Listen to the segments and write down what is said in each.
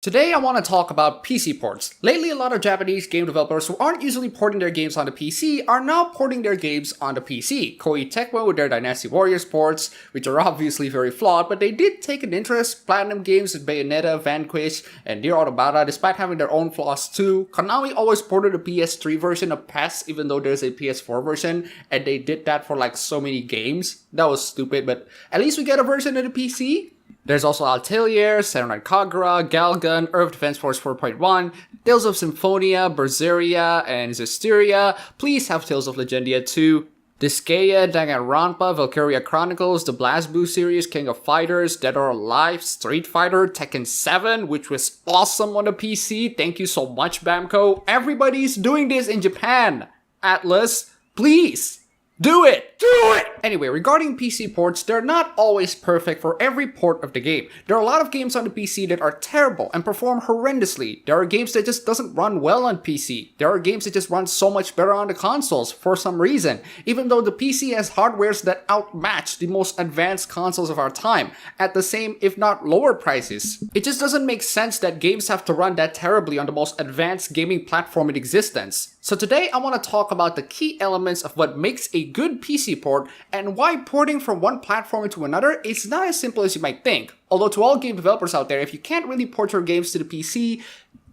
Today I want to talk about PC ports. Lately, a lot of Japanese game developers who aren't usually porting their games onto PC are now porting their games onto PC. Koei Tecmo with their Dynasty Warriors ports, which are obviously very flawed, but they did take an interest. Platinum Games with Bayonetta, Vanquish, and Nier Automata, despite having their own flaws too. Konami always ported a PS3 version of PES, even though there's a PS4 version, and they did that for like so many games. That was stupid, but at least we get a version of the PC. There's also Atelier, Samurai Kagura, Galgun, Earth Defense Force 4.1, Tales of Symphonia, Berseria, and Zestiria. Please have Tales of Legendia too. Disgaea, Danganronpa, Valkyria Chronicles, the BlazBlue series, King of Fighters, Dead or Alive, Street Fighter, Tekken 7, which was awesome on the PC. Thank you so much, Bamco. Everybody's doing this in Japan. Atlus, please. Do it! Do it! Anyway, regarding PC ports, they're not always perfect for every port of the game. There are a lot of games on the PC that are terrible and perform horrendously. There are games that just doesn't run well on PC. There are games that just run so much better on the consoles for some reason, even though the PC has hardwares that outmatch the most advanced consoles of our time at the same, if not lower prices. It just doesn't make sense that games have to run that terribly on the most advanced gaming platform in existence. So today I want to talk about the key elements of what makes a good PC port and why porting from one platform to another is not as simple as you might think. Although to all game developers out there, if you can't really port your games to the PC,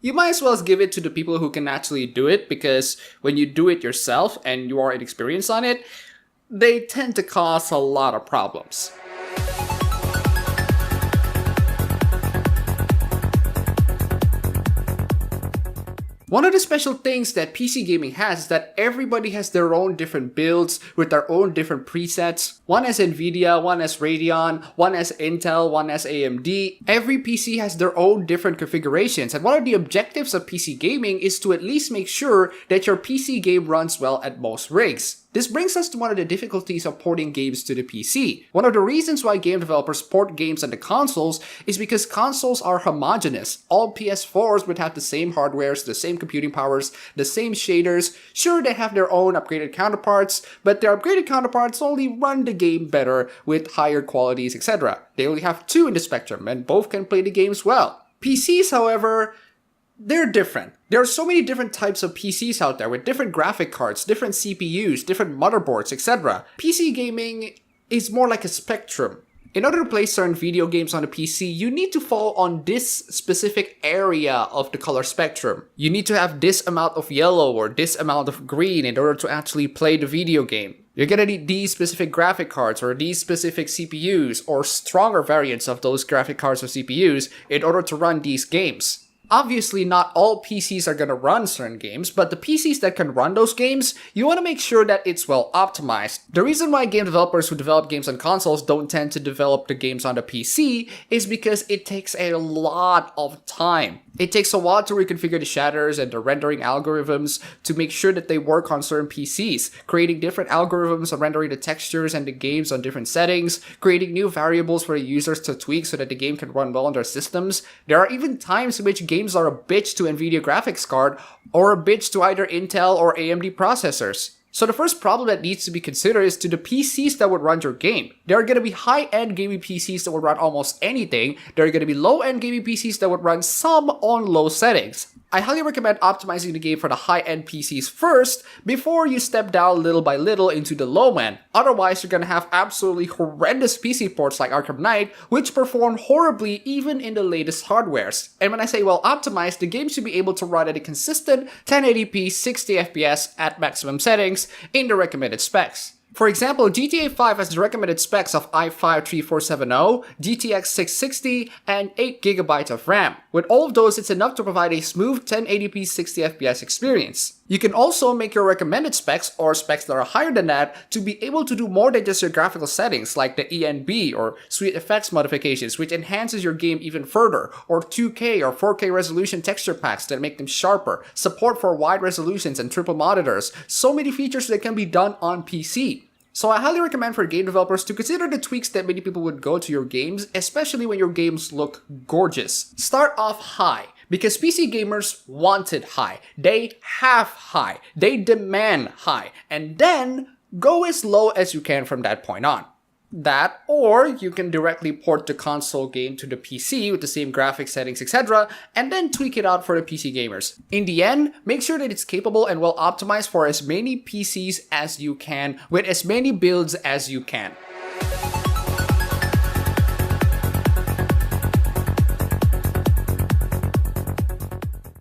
you might as well give it to the people who can actually do it, because when you do it yourself and you are inexperienced on it, they tend to cause a lot of problems. One of the special things that PC gaming has is that everybody has their own different builds with their own different presets. One has Nvidia, one has Radeon, one has Intel, one has AMD. Every PC has their own different configurations, and one of the objectives of PC gaming is to at least make sure that your PC game runs well at most rigs. This brings us to one of the difficulties of porting games to the PC. One of the reasons why game developers port games onto consoles is because consoles are homogeneous. All PS4s would have the same hardwares, the same computing powers, the same shaders. Sure, they have their own upgraded counterparts, but their upgraded counterparts only run the game better with higher qualities, etc. They only have two in the spectrum, and both can play the games well. PCs, however, they're different. There are so many different types of PCs out there with different graphic cards, different CPUs, different motherboards, etc. PC gaming is more like a spectrum. In order to play certain video games on a PC, you need to fall on this specific area of the color spectrum. You need to have this amount of yellow or this amount of green in order to actually play the video game. You're gonna need these specific graphic cards or these specific CPUs or stronger variants of those graphic cards or CPUs in order to run these games. Obviously, not all PCs are going to run certain games, but the PCs that can run those games, you want to make sure that it's well optimized. The reason why game developers who develop games on consoles don't tend to develop the games on the PC is because it takes a lot of time. It takes a while to reconfigure the shaders and the rendering algorithms to make sure that they work on certain PCs, creating different algorithms of rendering the textures and the games on different settings, creating new variables for the users to tweak so that the game can run well on their systems. There are even times in which games are a bitch to Nvidia graphics card or a bitch to either Intel or AMD processors. So the first problem that needs to be considered is to the PCs that would run your game. There are going to be high-end gaming PCs that would run almost anything. There are going to be low-end gaming PCs that would run some on low settings. I highly recommend optimizing the game for the high-end PCs first before you step down little by little into the low end. Otherwise, you're going to have absolutely horrendous PC ports like Arkham Knight, which perform horribly even in the latest hardwares. And when I say well optimized, the game should be able to run at a consistent 1080p 60 FPS at maximum settings in the recommended specs. For example, GTA 5 has the recommended specs of i5-3470, GTX 660, and 8GB of RAM. With all of those, it's enough to provide a smooth 1080p 60 FPS experience. You can also make your recommended specs, or specs that are higher than that, to be able to do more than just your graphical settings like the ENB or Sweet Effects modifications, which enhances your game even further, or 2K or 4K resolution texture packs that make them sharper, support for wide resolutions and triple monitors, so many features that can be done on PC. So I highly recommend for game developers to consider the tweaks that many people would go to your games, especially when your games look gorgeous. Start off high. Because PC gamers want it high, they have high, they demand high, and then go as low as you can from that point on. That, or you can directly port the console game to the PC with the same graphics settings, etc., and then tweak it out for the PC gamers. In the end, make sure that it's capable and well optimized for as many PCs as you can, with as many builds as you can.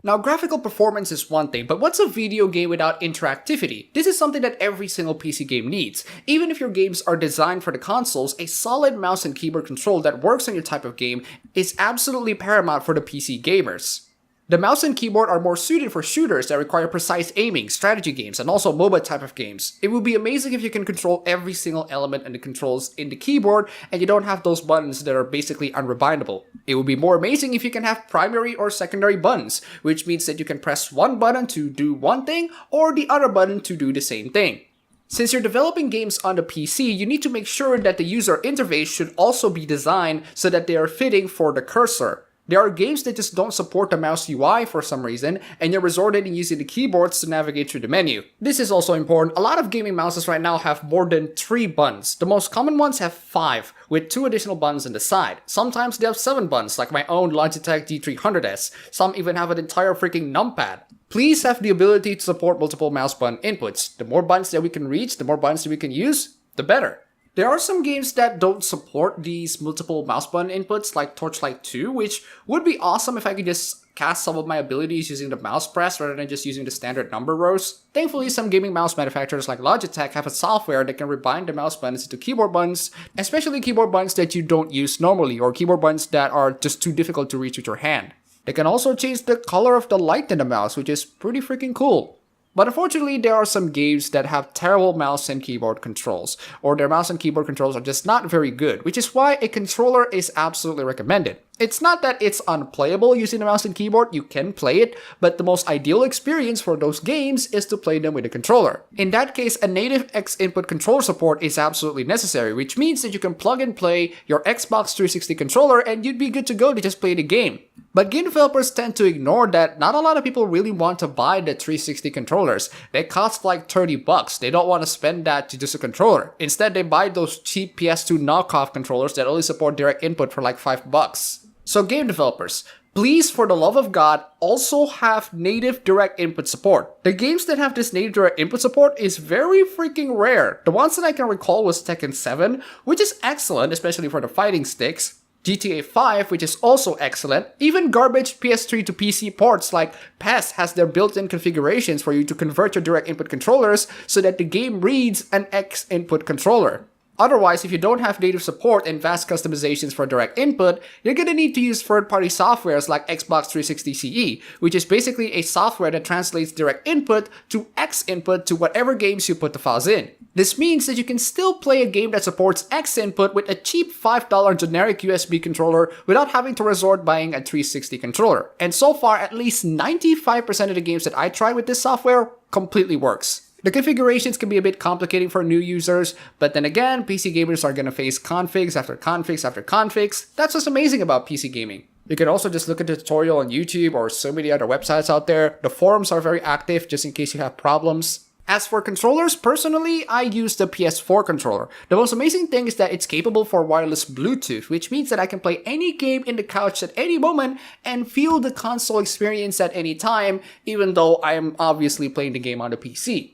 Now, graphical performance is one thing, but what's a video game without interactivity? This is something that every single PC game needs. Even if your games are designed for the consoles, a solid mouse and keyboard control that works on your type of game is absolutely paramount for the PC gamers. The mouse and keyboard are more suited for shooters that require precise aiming, strategy games, and also MOBA type of games. It would be amazing if you can control every single element and the controls in the keyboard and you don't have those buttons that are basically unrewindable. It would be more amazing if you can have primary or secondary buttons, which means that you can press one button to do one thing or the other button to do the same thing. Since you're developing games on the PC, you need to make sure that the user interface should also be designed so that they are fitting for the cursor. There are games that just don't support the mouse UI for some reason, and you're resorting to using the keyboards to navigate through the menu. This is also important. A lot of gaming mouses right now have more than 3 buttons. The most common ones have 5, with 2 additional buttons on the side. Sometimes they have 7 buttons, like my own Logitech G300S. Some even have an entire freaking numpad. Please have the ability to support multiple mouse button inputs. The more buttons that we can reach, the more buttons that we can use, the better. There are some games that don't support these multiple mouse button inputs, like Torchlight 2, which would be awesome if I could just cast some of my abilities using the mouse press rather than just using the standard number rows. Thankfully, some gaming mouse manufacturers like Logitech have a software that can rebind the mouse buttons into keyboard buttons, especially keyboard buttons that you don't use normally, or keyboard buttons that are just too difficult to reach with your hand. They can also change the color of the light in the mouse, which is pretty freaking cool. But unfortunately, there are some games that have terrible mouse and keyboard controls, or their mouse and keyboard controls are just not very good, which is why a controller is absolutely recommended. It's not that it's unplayable using the mouse and keyboard, you can play it, but the most ideal experience for those games is to play them with a controller. In that case, a native X input controller support is absolutely necessary, which means that you can plug and play your Xbox 360 controller and you'd be good to go to just play the game. But game developers tend to ignore that not a lot of people really want to buy the 360 controllers. They cost like $30. They don't want to spend that to just a controller. Instead, they buy those cheap PS2 knockoff controllers that only support direct input for like $5. So game developers, please, for the love of God, also have native direct input support. The games that have this native direct input support is very freaking rare. The ones that I can recall was Tekken 7, which is excellent, especially for the fighting sticks. GTA 5, which is also excellent. Even garbage PS3 to PC ports like PES has their built-in configurations for you to convert your direct input controllers so that the game reads an X input controller. Otherwise, if you don't have native support and vast customizations for direct input, you're gonna need to use third-party softwares like Xbox 360 CE, which is basically a software that translates direct input to X input to whatever games you put the files in. This means that you can still play a game that supports X input with a cheap $5 generic USB controller without having to resort buying a 360 controller. And so far, at least 95% of the games that I tried with this software completely works. The configurations can be a bit complicating for new users, but then again, PC gamers are going to face configs after configs after configs. That's what's amazing about PC gaming. You can also just look at the tutorial on YouTube or so many other websites out there. The forums are very active just in case you have problems. As for controllers, personally, I use the PS4 controller. The most amazing thing is that it's capable for wireless Bluetooth, which means that I can play any game in the couch at any moment and feel the console experience at any time, even though I am obviously playing the game on the PC.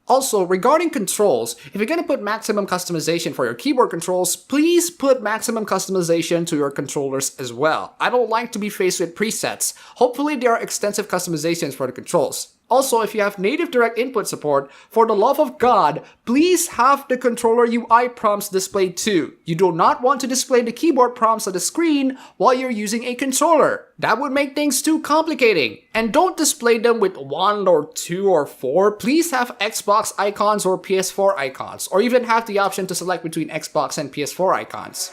Also, regarding controls, if you're going to put maximum customization for your keyboard controls, please put maximum customization to your controllers as well. I don't like to be faced with presets. Hopefully there are extensive customizations for the controls. Also, if you have native direct input support, for the love of God, please have the controller UI prompts displayed too. You do not want to display the keyboard prompts on the screen while you're using a controller. That would make things too complicating. And don't display them with 1 or 2 or 4. Please have Xbox icons or PS4 icons, or even have the option to select between Xbox and PS4 icons.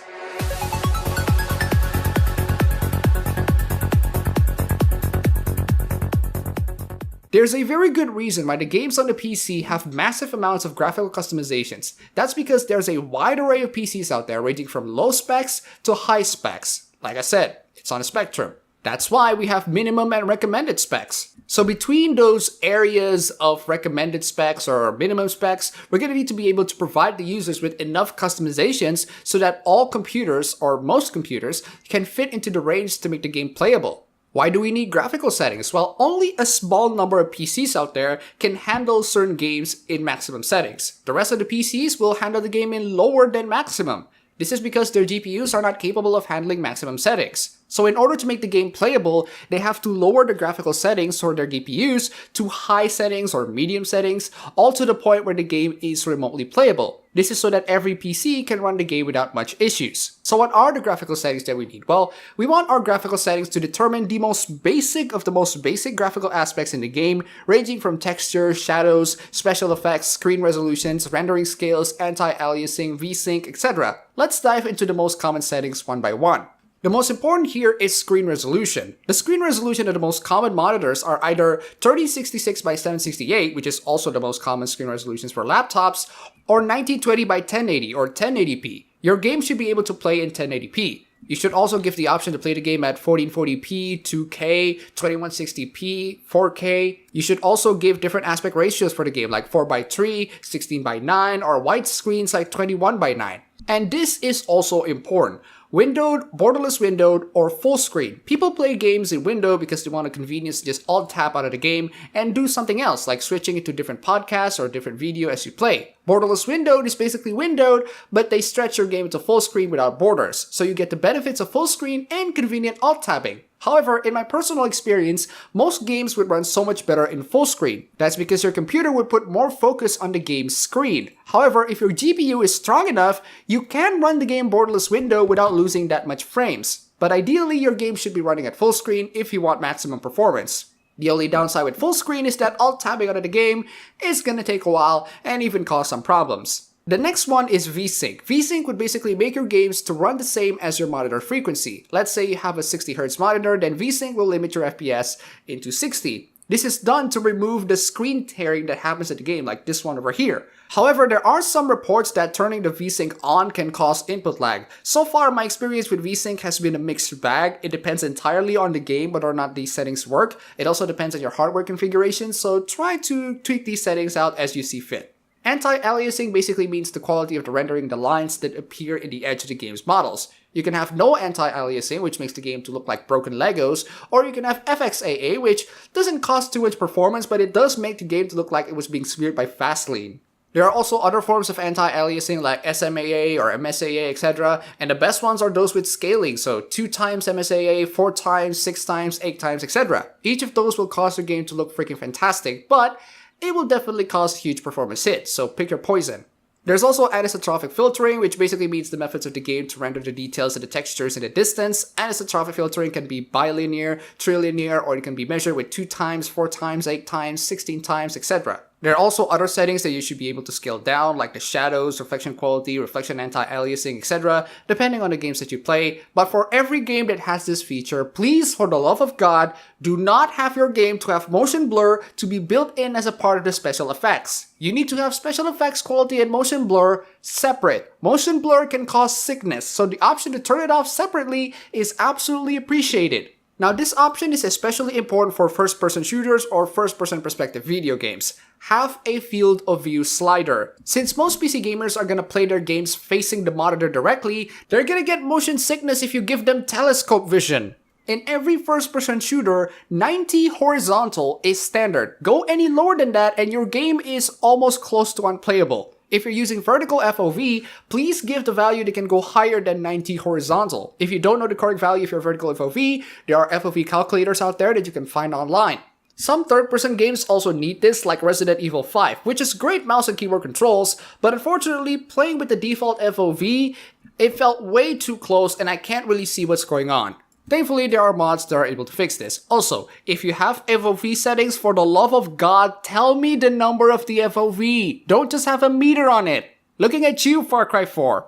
There's a very good reason why the games on the PC have massive amounts of graphical customizations. That's because there's a wide array of PCs out there ranging from low specs to high specs. Like I said, it's on a spectrum. That's why we have minimum and recommended specs. So between those areas of recommended specs or minimum specs, we're going to need to be able to provide the users with enough customizations so that all computers, or most computers, can fit into the range to make the game playable. Why do we need graphical settings? Well, only a small number of PCs out there can handle certain games in maximum settings. The rest of the PCs will handle the game in lower than maximum. This is because their GPUs are not capable of handling maximum settings. So in order to make the game playable, they have to lower the graphical settings for their GPUs to high settings or medium settings, all to the point where the game is remotely playable. This is so that every PC can run the game without much issues. So what are the graphical settings that we need? Well, we want our graphical settings to determine the most basic of the most basic graphical aspects in the game, ranging from texture, shadows, special effects, screen resolutions, rendering scales, anti-aliasing, VSync, etc. Let's dive into the most common settings one by one. The most important here is screen resolution. The screen resolution of the most common monitors are either 3066 by 768, which is also the most common screen resolutions for laptops, or 1920 by 1080 or 1080p. Your game should be able to play in 1080p. You should also give the option to play the game at 1440p, 2K, 2160p, 4K. You should also give different aspect ratios for the game like 4:3, 16:9, or widescreens like 21:9. And this is also important. Windowed, borderless windowed, or full screen. People play games in window because they want a convenience to just alt-tab out of the game and do something else, like switching it to different podcasts or different video as you play. Borderless windowed is basically windowed, but they stretch your game into full screen without borders, so you get the benefits of full screen and convenient alt-tabbing. However, in my personal experience, most games would run so much better in full screen. That's because your computer would put more focus on the game's screen. However, if your GPU is strong enough, you can run the game borderless window without losing that much frames. But ideally, your game should be running at full screen if you want maximum performance. The only downside with full screen is that alt-tabbing out of the game is gonna take a while and even cause some problems. The next one is VSync. VSync would basically make your games to run the same as your monitor frequency. Let's say you have a 60Hz monitor, then VSync will limit your FPS into 60. This is done to remove the screen tearing that happens at the game, like this one over here. However, there are some reports that turning the VSync on can cause input lag. So far, my experience with VSync has been a mixed bag. It depends entirely on the game whether or not these settings work. It also depends on your hardware configuration, so try to tweak these settings out as you see fit. Anti-aliasing basically means the quality of the rendering the lines that appear in the edge of the game's models. You can have no anti-aliasing, which makes the game to look like broken Legos, or you can have FXAA, which doesn't cost too much performance, but it does make the game to look like it was being smeared by Vaseline. There are also other forms of anti-aliasing like SMAA or MSAA, etc. And the best ones are those with scaling, so 2 times MSAA, 4 times, 6 times, 8 times, etc. Each of those will cause your game to look freaking fantastic, but it will definitely cause huge performance hits, so pick your poison. There's also anisotropic filtering, which basically means the methods of the game to render the details of the textures in the distance. Anisotropic filtering can be bilinear, trilinear, or it can be measured with 2 times, 4 times, 8 times, 16 times, etc. There are also other settings that you should be able to scale down, like the shadows, reflection quality, reflection anti-aliasing, etc., depending on the games that you play. But for every game that has this feature, please, for the love of God, do not have your game to have motion blur to be built in as a part of the special effects. You need to have special effects quality and motion blur separate. Motion blur can cause sickness, so the option to turn it off separately is absolutely appreciated. Now, this option is especially important for first-person shooters or first-person perspective video games. Have a field of view slider. Since most PC gamers are gonna play their games facing the monitor directly, they're gonna get motion sickness if you give them telescope vision. In every first-person shooter, 90 horizontal is standard. Go any lower than that and your game is almost close to unplayable. If you're using vertical FOV, please give the value that can go higher than 90 horizontal. If you don't know the correct value of your vertical FOV, there are FOV calculators out there that you can find online. Some third-person games also need this, like Resident Evil 5, which is great mouse and keyboard controls, but unfortunately, playing with the default FOV, it felt way too close and I can't really see what's going on. Thankfully, there are mods that are able to fix this. Also, if you have FOV settings, for the love of God, tell me the number of the FOV. Don't just have a meter on it. Looking at you, Far Cry 4.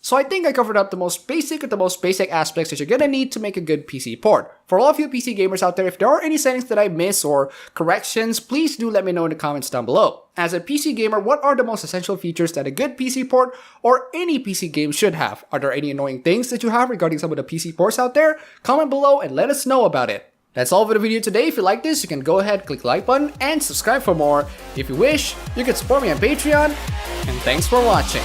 So I think I covered up the most basic aspects that you're gonna need to make a good PC port. For all of you PC gamers out there, if there are any settings that I miss or corrections, please do let me know in the comments down below. As a PC gamer, what are the most essential features that a good PC port or any PC game should have? Are there any annoying things that you have regarding some of the PC ports out there? Comment below and let us know about it. That's all for the video today. If you like this, you can go ahead, click the like button, and subscribe for more. If you wish, you can support me on Patreon, and thanks for watching.